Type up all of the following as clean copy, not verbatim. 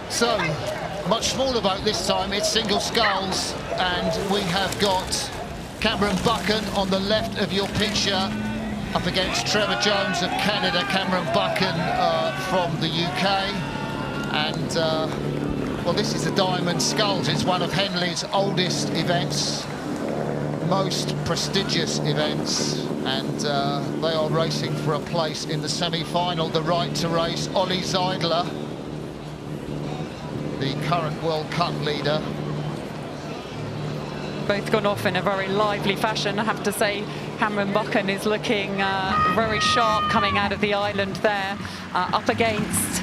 So, much smaller boat this time, it's single sculls, and we have got Cameron Buchan on the left of your picture, up against Trevor Jones of Canada. Cameron Buchan from the UK, and well, this is the Diamond Sculls. It's one of Henley's oldest events, most prestigious events, and they are racing for a place in the semi-final. The right to race, Ollie Zeidler, the current World Cup leader. Both gone off in a very lively fashion. I have to say, Cameron Buchan is looking very sharp coming out of the island there. Up against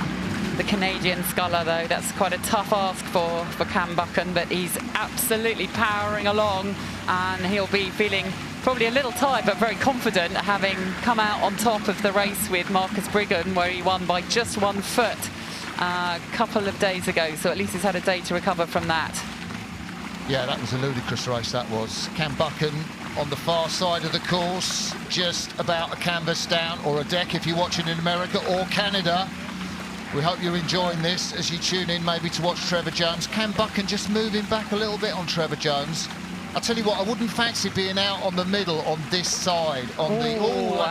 the Canadian sculler, though, that's quite a tough ask for Cam Buchan, but he's absolutely powering along, and he'll be feeling probably a little tired, but very confident, having come out on top of the race with Marcus Briggon, where he won by just 1 foot a couple of days ago. So at least he's had a day to recover from that. Yeah, that was a ludicrous race, that was. Cam Buchan on the far side of the course, just about a canvas down, or a deck if you're watching in America or Canada. We hope you're enjoying this as you tune in maybe to watch Trevor Jones. Cam Buchan just moving back a little bit on Trevor Jones. I'll tell you what, I wouldn't fancy being out on the middle on this side.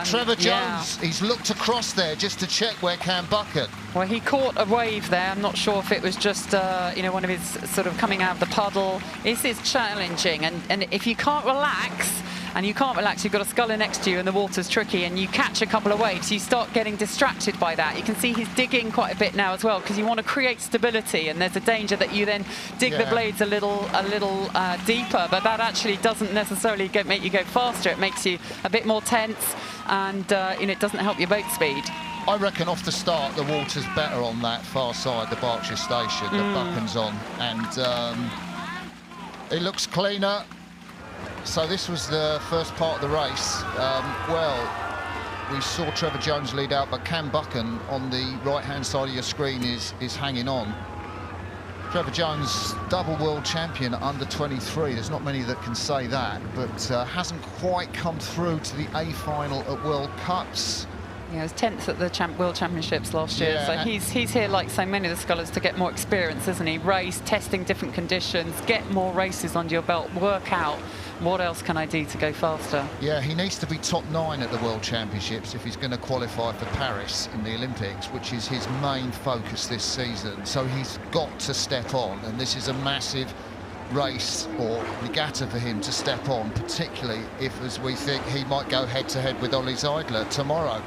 Trevor Jones, yeah. He's looked across there just to check where Cam Buchan. Well, he caught a wave there. I'm not sure if it was just, you know, one of his sort of coming out of the puddle. This is challenging, and if you can't relax, you've got a sculler next to you and the water's tricky, and you catch a couple of waves, you start getting distracted by that. You can see he's digging quite a bit now as well, because you want to create stability, and there's a danger that you then dig the blades a little deeper, but that actually doesn't necessarily make you go faster. It makes you a bit more tense, and you know, it doesn't help your boat speed. I reckon off the start the water's better on that far side, the Berkshire station that Buchan's on, and it looks cleaner. So this was the first part of the race. Well, we saw Trevor Jones lead out, but Cam Buchan on the right-hand side of your screen is hanging on. Trevor Jones, double world champion under 23. There's not many that can say that, but hasn't quite come through to the A final at World Cups. Yeah, he was 10th at the World Championships last year, so he's here like so many of the scullers to get more experience, isn't he? Race, testing different conditions, get more races under your belt, work out what else can I do to go faster. Yeah, he needs to be top 9 at the World Championships if he's going to qualify for Paris in the Olympics, which is his main focus this season. So he's got to step on, and this is a massive race or regatta for him to step on, particularly if, as we think, he might go head-to-head with Ollie Zeidler tomorrow.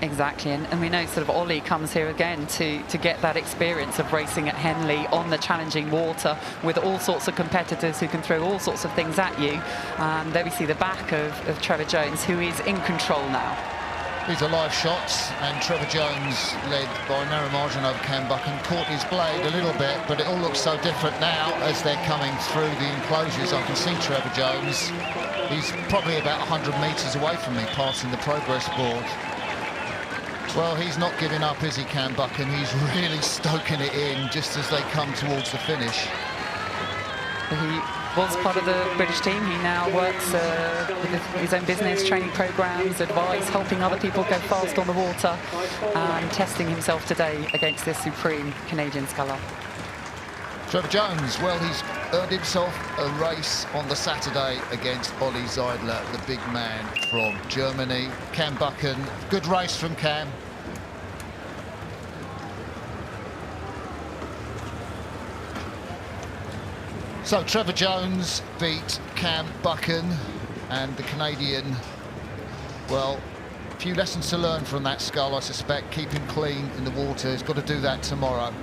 Exactly, and we know sort of Ollie comes here again to get that experience of racing at Henley on the challenging water with all sorts of competitors who can throw all sorts of things at you. There we see the back of Trevor Jones, who is in control now. These are live shots, and Trevor Jones, led by a narrow margin over Cam Buchan, caught his blade a little bit, but it all looks so different now as they're coming through the enclosures. I can see Trevor Jones. He's probably about 100 metres away from me, passing the progress board. Well, he's not giving up, is he, Cam Buchan? He's really stoking it in just as they come towards the finish. He was part of the British team. He now works with his own business, training programs, advice, helping other people go fast on the water, and testing himself today against this supreme Canadian sculler. Trevor Jones, well, he's earned himself a race on the Saturday against Ollie Zeidler, the big man from Germany. Cam Buchan, good race from Cam. So Trevor Jones beat Cam Buchan, and the Canadian, well, a few lessons to learn from that scull, I suspect. Keep him clean in the water. He's got to do that tomorrow.